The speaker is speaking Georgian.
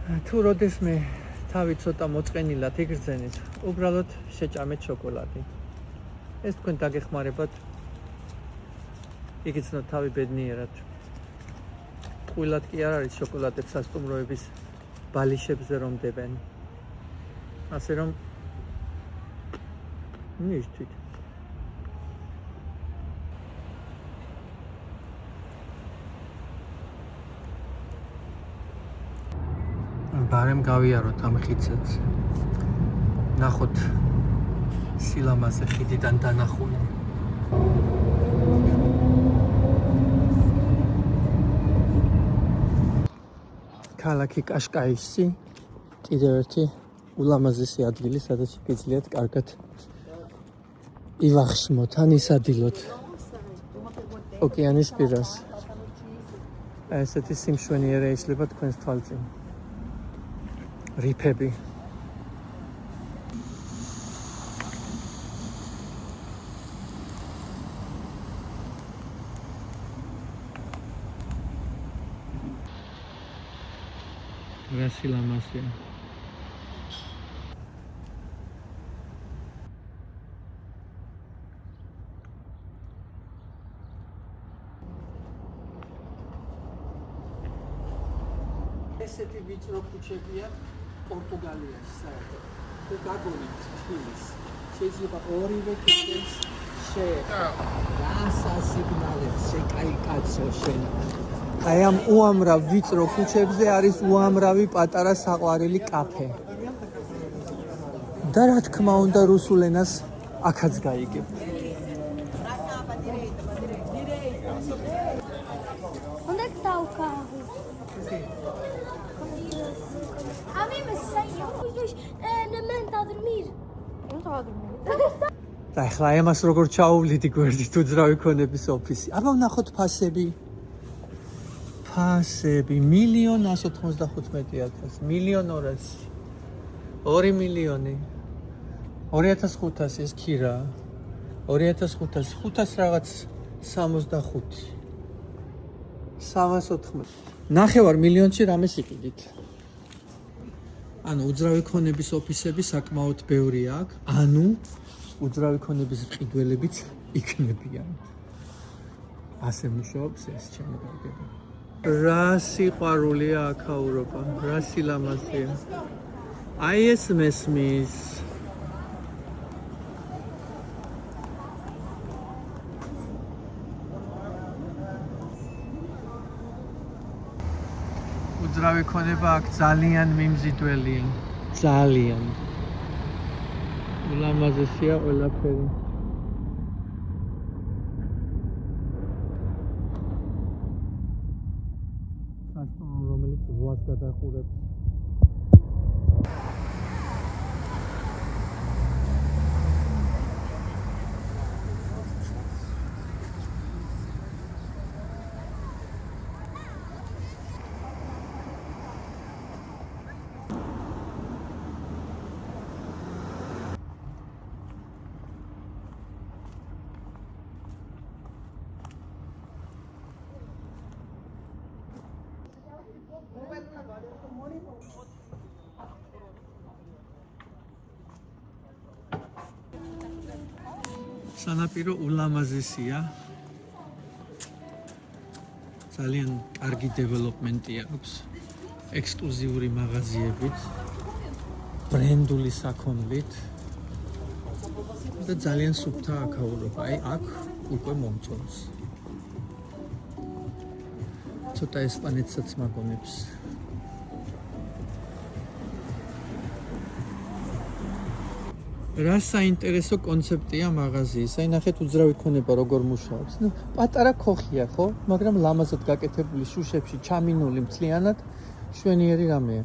თუ როდესმე თავი ცოტა მოწყენილად იგრძენით, უბრალოდ შეჭამეთ შოკოლადი. ეს თქვენ დაგეხმარებათ იგრძნოთ თავი ბედნიერად. ტყუილად კი არ არის შოკოლადებს სასტუმროების ბალიშებზე რომ დებენ. ასე რომ ნიშნით. ბარემ გავიაროთ ამ ხიდსაც. ნახოთ სილამაზე ხიდიდან დანახული. ქალაქი კაშკაისი კიდევ ერთი ულამაზესი ადგილი, სადაც შეგიძლიათ კარგად ივახშმოთ ან ისადილოთ ოკეანის პირას. ესეთი სიმშვენიერე იშლება თქვენს თვალწინ. რიფები. რა სილამაზეა. ესეთი ვიწრო ქუჩებია პორტუგალიაში საერთოდ. თუ გაგონით თბილის, შეიძლება ორივე ქუჩას გასასიგნალებს შეკაიკაცო შენ. აი ამ უამრავ ვიწრო ქუჩებზე არის უამრავი პატარა საყვარელი კაფე. და რა თქმა უნდა რუსულ ენას აქაც გაიგებ. Onde é que está o carro? A mim, mas sem os dois na mãe está a dormir. Eu não estava a dormir. და ახლა ამას როგორ ჩაუვლით გვერდით უძრავი ქონების ოფისი. აბა ვნახოთ ფასები. ფასები 1,195,000, 1,200,000, 2 მილიონი, 2,500 ეს ქირა, 2,500, 500 რაღაც 65, 380. ნახევარ მილიონში რამეს იყიდით. ანუ უძრავი ქონების ოფისები საკმაოდ ბევრია აქ, ანუ უძრავი ქონების მყიდველებიც იქნებიან. ასე მუშაობს ეს ჩემი გაგება. რა სიყვარულია აქაურობა, რა სილამაზეა. აი ეს მესმის. უძრავი ქონება აქ ძალიან მიმზიდველია, ძალიან. ულამაზესია ყველაფერი. რომელიც ზღვას გადაყურებს. სანაპირო ულამაზესია. ძალიან კარგი დეველოპმენტი აქვს. ექსკლუზიური მაღაზიებით, ბრენდული საქონლით და ძალიან სუფთა აქაურობა. აი აქ უკვე მომწონს. ცოტა ესპანეთსაც მაგონებს. რა საინტერესო კონცეფტია მაღაზიის. აი ნახეთ უძრავი ქონება როგორ მუშაობს. ნუ პატარა ქოხია ხო, მაგრამ ლამაზად გაკეთებული შუშებში ჩამინული მთლიანად შვენიერი რამეა.